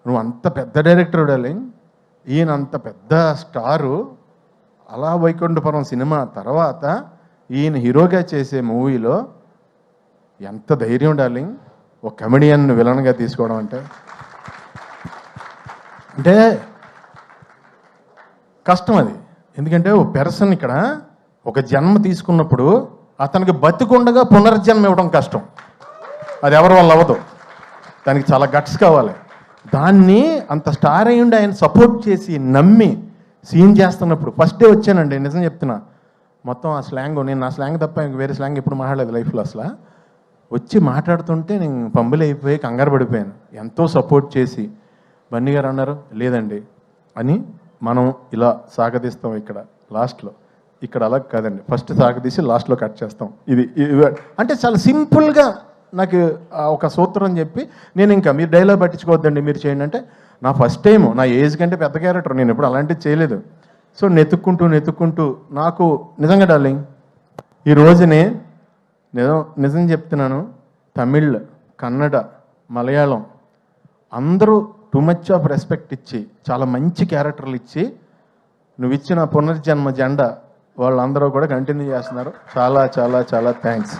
నువ్వు అంత పెద్ద డైరెక్టర్ డార్లింగ్, ఈయన అంత పెద్ద స్టారు, అలా వైకుంఠపురం సినిమా తర్వాత ఈయన హీరోగా చేసే మూవీలో ఎంత ధైర్యం డార్లింగ్, ఒక కమెడియన్ విలన్గా తీసుకోవడం అంటే కష్టం అది. ఎందుకంటే ఓ పెర్సన్ ఇక్కడ ఒక జన్మ తీసుకున్నప్పుడు అతనికి బతికుండగా పునర్జన్మ ఇవ్వడం కష్టం. అది ఎవరి వల్ల అవ్వదు, దానికి చాలా గట్స్ కావాలి. దాన్ని అంత స్టార్ అయ్యుండి ఆయన సపోర్ట్ చేసి నమ్మి సీన్ చేస్తున్నప్పుడు ఫస్ట్ డే వచ్చానండి, నిజం చెప్తున్నా. మొత్తం ఆ స్లాంగ్, నేను నా స్లాంగ్ తప్ప ఇంక వేరే స్లాంగ్ ఎప్పుడు మాట్లాడలేదు లైఫ్లో. అసలు వచ్చి మాట్లాడుతుంటే నేను పంబులు అయిపోయి కంగారు పడిపోయాను. ఎంతో సపోర్ట్ చేసి బన్నీ గారు అన్నారు లేదండి అని, మనం ఇలా సాగదీస్తాం ఇక్కడ లాస్ట్లో. ఇక్కడ అలా కాదండి, ఫస్ట్ సాగదీసి లాస్ట్లో కట్ చేస్తాం. ఇది అంటే చాలా సింపుల్గా నాకు ఒక సూత్రం చెప్పి, నేను ఇంకా మీరు డైలాగ్ పట్టించుకోవద్దండి మీరు చేయండి అంటే, నా ఫస్ట్ టైం, నా ఏజ్ కంటే పెద్ద క్యారెక్టర్, నేను ఎప్పుడు అలాంటివి చేయలేదు. సో నెతుక్కుంటూ నాకు నిజంగా డార్లింగ్ ఈ రోజునే నిజం చెప్తున్నాను, తమిళ్, కన్నడ, మలయాళం అందరూ టూ మచ్ ఆఫ్ రెస్పెక్ట్ ఇచ్చి చాలా మంచి క్యారెక్టర్లు ఇచ్చి నువ్వు ఇచ్చిన పునర్జన్మ జెండా వాళ్ళందరూ కూడా కంటిన్యూ చేస్తున్నారు. చాలా చాలా చాలా థ్యాంక్స్.